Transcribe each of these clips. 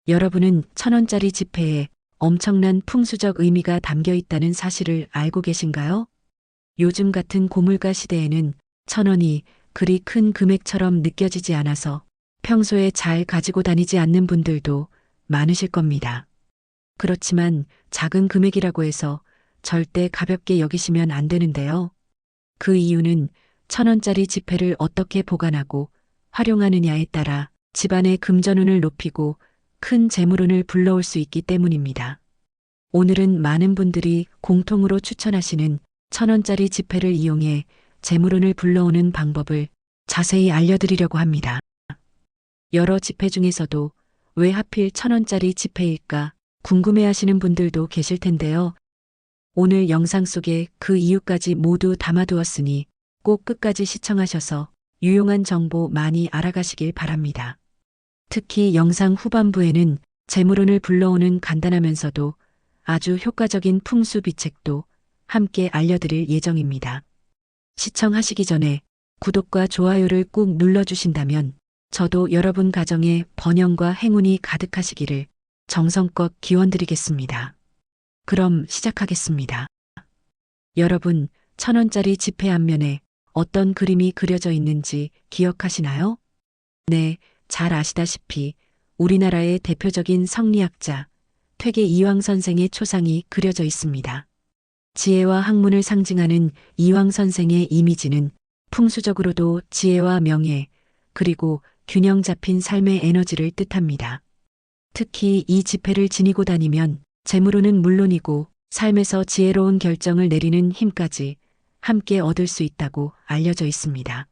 여러분은 1,000원짜리 지폐에 엄청난 풍수적 의미가 담겨 있다는 사실을 알고 계신가요? 요즘 같은 고물가 시대에는 1,000원이 그리 큰 금액처럼 느껴지지 않아서 평소에 잘 가지고 다니지 않는 분들도 많으실 겁니다. 그렇지만 작은 금액이라고 해서 절대 가볍게 여기시면 안 되는데요. 그 이유는 1,000원짜리 지폐를 어떻게 보관하고 활용하느냐에 따라 집안의 금전운을 높이고 큰 재물운을 불러올 수 있기 때문입니다. 오늘은 많은 분들이 공통으로 추천하시는 1,000원짜리 지폐를 이용해 재물운을 불러오는 방법을 자세히 알려드리려고 합니다. 여러 지폐 중에서도 왜 하필 1,000원짜리 지폐일까 궁금해하시는 분들도 계실 텐데요. 오늘 영상 속에 그 이유까지 모두 담아두었으니 꼭 끝까지 시청하셔서 유용한 정보 많이 알아가시길 바랍니다. 특히 영상 후반부에는 재물운을 불러오는 간단하면서도 아주 효과적인 풍수 비책도 함께 알려드릴 예정입니다. 시청하시기 전에 구독과 좋아요를 꾹 눌러주신다면 저도 여러분 가정에 번영과 행운이 가득하시기를 정성껏 기원드리겠습니다. 그럼 시작하겠습니다. 여러분, 1,000원짜리 지폐 앞면에 어떤 그림이 그려져 있는지 기억하시나요? 네, 잘 아시다시피 우리나라의 대표적인 성리학자 퇴계 이황 선생의 초상이 그려져 있습니다. 지혜와 학문을 상징하는 이황 선생의 이미지는 풍수적으로도 지혜와 명예, 그리고 균형 잡힌 삶의 에너지를 뜻합니다. 특히 이 지폐를 지니고 다니면 재물운은 물론이고 삶에서 지혜로운 결정을 내리는 힘까지 함께 얻을 수 있다고 알려져 있습니다.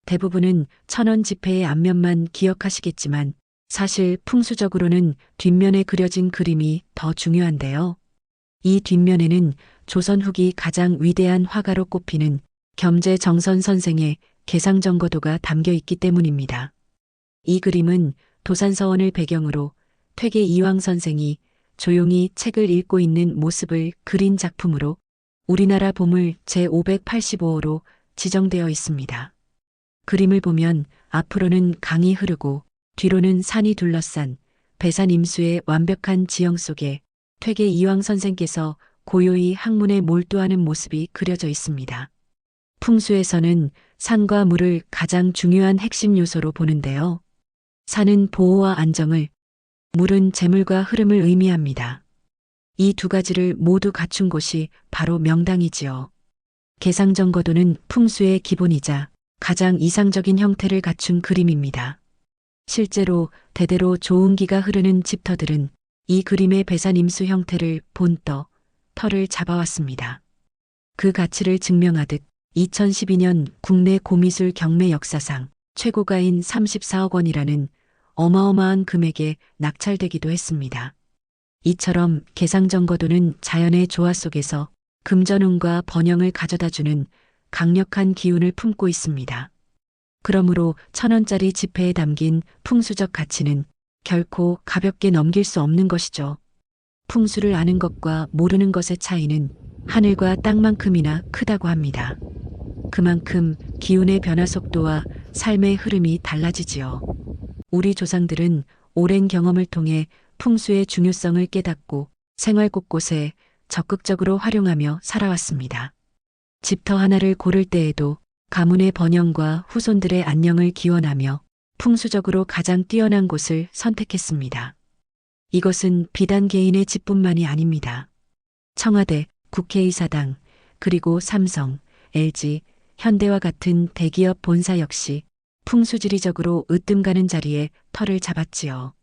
대부분은 1,000원 지폐의 앞면만 기억하시겠지만 사실 풍수적으로는 뒷면에 그려진 그림이 더 중요한데요. 이 뒷면에는 조선 후기 가장 위대한 화가로 꼽히는 겸재정선 선생의 개상정거도가 담겨 있기 때문입니다. 이 그림은 도산서원을 배경으로 퇴계 이황 선생이 조용히 책을 읽고 있는 모습을 그린 작품으로 우리나라 보물 제585호로 지정되어 있습니다. 그림을 보면 앞으로는 강이 흐르고 뒤로는 산이 둘러싼 배산 임수의 완벽한 지형 속에 퇴계 이황 선생께서 고요히 학문에 몰두하는 모습이 그려져 있습니다. 풍수에서는 산과 물을 가장 중요한 핵심 요소로 보는데요. 산은 보호와 안정을, 물은 재물과 흐름을 의미합니다. 이 두 가지를 모두 갖춘 곳이 바로 명당이지요. 개상정거도는 풍수의 기본이자 가장 이상적인 형태를 갖춘 그림입니다. 실제로 대대로 좋은 기가 흐르는 집터들은 이 그림의 배산임수 형태를 본떠, 터를 잡아왔습니다. 그 가치를 증명하듯 2012년 국내 고미술 경매 역사상 최고가인 34억 원이라는 어마어마한 금액에 낙찰되기도 했습니다. 이처럼 개상정거도는 자연의 조화 속에서 금전운과 번영을 가져다주는 강력한 기운을 품고 있습니다. 그러므로 1,000원짜리 지폐에 담긴 풍수적 가치는 결코 가볍게 넘길 수 없는 것이죠. 풍수를 아는 것과 모르는 것의 차이는 하늘과 땅만큼이나 크다고 합니다. 그만큼 기운의 변화 속도와 삶의 흐름이 달라지지요. 우리 조상들은 오랜 경험을 통해 풍수의 중요성을 깨닫고 생활 곳곳에 적극적으로 활용하며 살아왔습니다. 집터 하나를 고를 때에도 가문의 번영과 후손들의 안녕을 기원하며 풍수적으로 가장 뛰어난 곳을 선택했습니다. 이것은 비단 개인의 집뿐만이 아닙니다. 청와대, 국회의사당, 그리고 삼성, LG, 현대와 같은 대기업 본사 역시 풍수지리적으로 으뜸 가는 자리에 터를 잡았지요.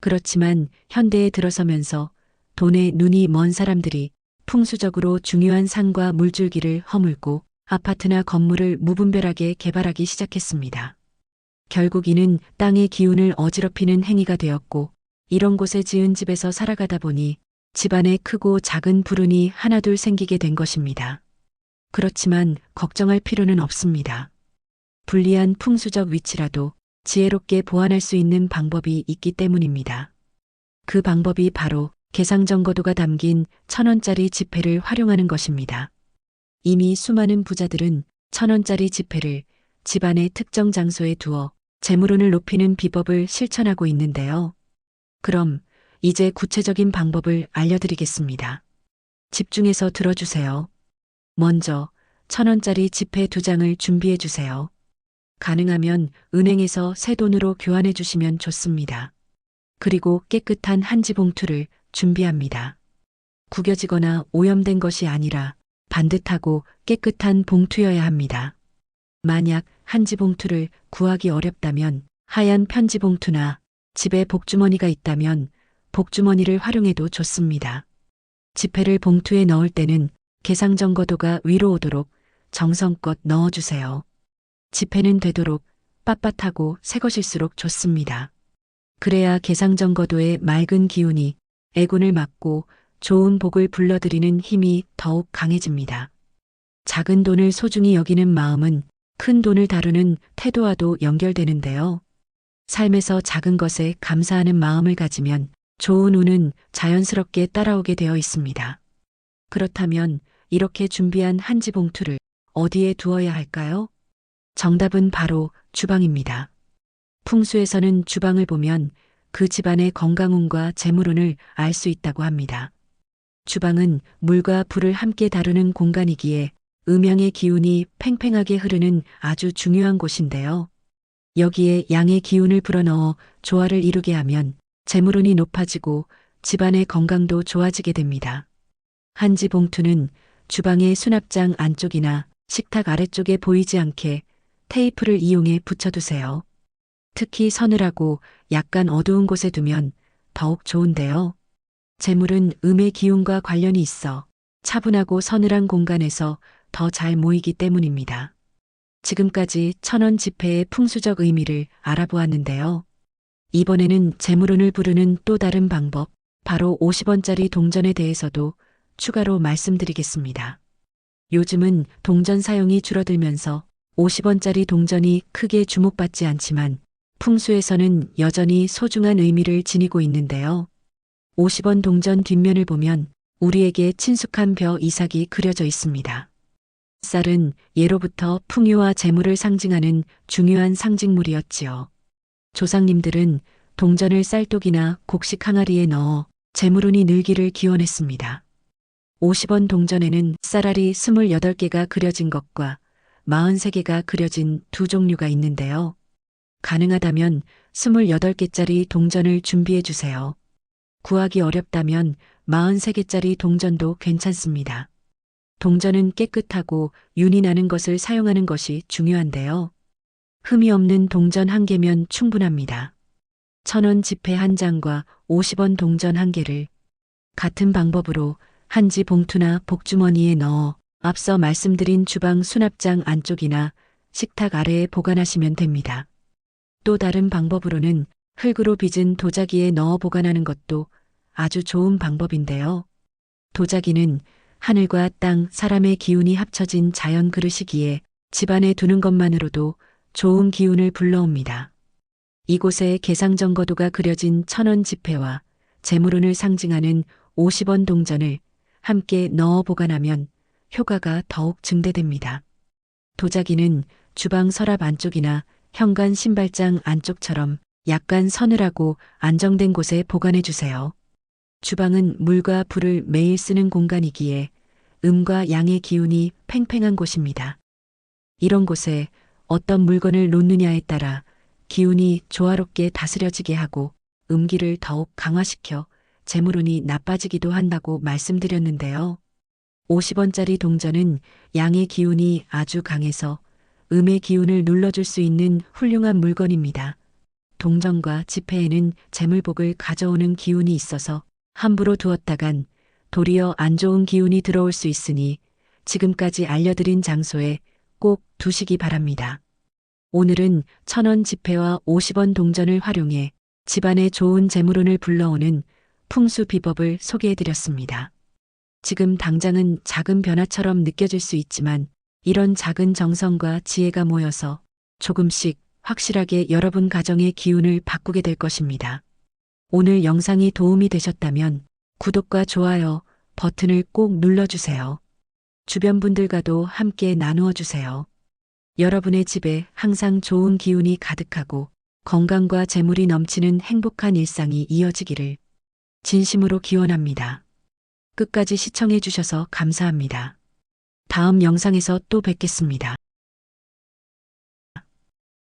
그렇지만 현대에 들어서면서 돈에 눈이 먼 사람들이 풍수적으로 중요한 산과 물줄기를 허물고 아파트나 건물을 무분별하게 개발하기 시작했습니다. 결국 이는 땅의 기운을 어지럽히는 행위가 되었고 이런 곳에 지은 집에서 살아가다 보니 집안에 크고 작은 불운이 하나둘 생기게 된 것입니다. 그렇지만 걱정할 필요는 없습니다. 불리한 풍수적 위치라도 지혜롭게 보완할 수 있는 방법이 있기 때문입니다. 그 방법이 바로 개상정거도가 담긴 1,000원짜리 지폐를 활용하는 것입니다. 이미 수많은 부자들은 1,000원짜리 지폐를 집안의 특정 장소에 두어 재물운을 높이는 비법을 실천하고 있는데요. 그럼 이제 구체적인 방법을 알려드리겠습니다. 집중해서 들어주세요. 먼저 1,000원짜리 지폐 2장을 준비해 주세요. 가능하면 은행에서 새 돈으로 교환해 주시면 좋습니다. 그리고 깨끗한 한지 봉투를 준비합니다. 구겨지거나 오염된 것이 아니라 반듯하고 깨끗한 봉투여야 합니다. 만약 한지 봉투를 구하기 어렵다면 하얀 편지 봉투나 집에 복주머니가 있다면 복주머니를 활용해도 좋습니다. 지폐를 봉투에 넣을 때는 계상정거도가 위로 오도록 정성껏 넣어주세요. 지폐는 되도록 빳빳하고 새 것일수록 좋습니다. 그래야 계상정거도의 맑은 기운이 애군을 막고 좋은 복을 불러들이는 힘이 더욱 강해집니다. 작은 돈을 소중히 여기는 마음은 큰 돈을 다루는 태도와도 연결되는데요. 삶에서 작은 것에 감사하는 마음을 가지면 좋은 운은 자연스럽게 따라오게 되어 있습니다. 그렇다면 이렇게 준비한 한지 봉투를 어디에 두어야 할까요? 정답은 바로 주방입니다. 풍수에서는 주방을 보면 그 집안의 건강운과 재물운을 알 수 있다고 합니다. 주방은 물과 불을 함께 다루는 공간이기에 음양의 기운이 팽팽하게 흐르는 아주 중요한 곳인데요. 여기에 양의 기운을 불어넣어 조화를 이루게 하면 재물운이 높아지고 집안의 건강도 좋아지게 됩니다. 한지 봉투는 주방의 수납장 안쪽이나 식탁 아래쪽에 보이지 않게 테이프를 이용해 붙여두세요. 특히 서늘하고 약간 어두운 곳에 두면 더욱 좋은데요. 재물은 음의 기운과 관련이 있어 차분하고 서늘한 공간에서 더 잘 모이기 때문입니다. 지금까지 1,000원 지폐의 풍수적 의미를 알아보았는데요. 이번에는 재물운을 부르는 또 다른 방법, 바로 50원짜리 동전에 대해서도 추가로 말씀드리겠습니다. 요즘은 동전 사용이 줄어들면서 50원짜리 동전이 크게 주목받지 않지만 풍수에서는 여전히 소중한 의미를 지니고 있는데요. 50원 동전 뒷면을 보면 우리에게 친숙한 벼 이삭이 그려져 있습니다. 쌀은 예로부터 풍요와 재물을 상징하는 중요한 상징물이었지요. 조상님들은 동전을 쌀독이나 곡식 항아리에 넣어 재물운이 늘기를 기원했습니다. 50원 동전에는 쌀알이 28개가 그려진 것과 43개가 그려진 두 종류가 있는데요. 가능하다면 28개짜리 동전을 준비해 주세요. 구하기 어렵다면 43개짜리 동전도 괜찮습니다. 동전은 깨끗하고 윤이 나는 것을 사용하는 것이 중요한데요. 흠이 없는 동전 1개면 충분합니다. 1,000원 지폐 1장과 50원 동전 1개를 같은 방법으로 한지 봉투나 복주머니에 넣어 앞서 말씀드린 주방 수납장 안쪽이나 식탁 아래에 보관하시면 됩니다. 또 다른 방법으로는 흙으로 빚은 도자기에 넣어 보관하는 것도 아주 좋은 방법인데요. 도자기는 하늘과 땅, 사람의 기운이 합쳐진 자연 그릇이기에 집안에 두는 것만으로도 좋은 기운을 불러옵니다. 이곳에 계상정거도가 그려진 1,000원 지폐와 재물운을 상징하는 50원 동전을 함께 넣어 보관하면 효과가 더욱 증대됩니다. 도자기는 주방 서랍 안쪽이나 현관 신발장 안쪽처럼 약간 서늘하고 안정된 곳에 보관해 주세요. 주방은 물과 불을 매일 쓰는 공간이기에 음과 양의 기운이 팽팽한 곳입니다. 이런 곳에 어떤 물건을 놓느냐에 따라 기운이 조화롭게 다스려지게 하고 음기를 더욱 강화시켜 재물운이 나빠지기도 한다고 말씀드렸는데요. 50원짜리 동전은 양의 기운이 아주 강해서 음의 기운을 눌러줄 수 있는 훌륭한 물건입니다. 동전과 지폐에는 재물복을 가져오는 기운이 있어서 함부로 두었다간 도리어 안 좋은 기운이 들어올 수 있으니 지금까지 알려드린 장소에 꼭 두시기 바랍니다. 오늘은 1,000원 지폐와 50원 동전을 활용해 집안에 좋은 재물운을 불러오는 풍수 비법을 소개해드렸습니다. 지금 당장은 작은 변화처럼 느껴질 수 있지만 이런 작은 정성과 지혜가 모여서 조금씩 확실하게 여러분 가정의 기운을 바꾸게 될 것입니다. 오늘 영상이 도움이 되셨다면 구독과 좋아요 버튼을 꼭 눌러주세요. 주변 분들과도 함께 나누어 주세요. 여러분의 집에 항상 좋은 기운이 가득하고 건강과 재물이 넘치는 행복한 일상이 이어지기를 진심으로 기원합니다. 끝까지 시청해 주셔서 감사합니다. 다음 영상에서 또 뵙겠습니다.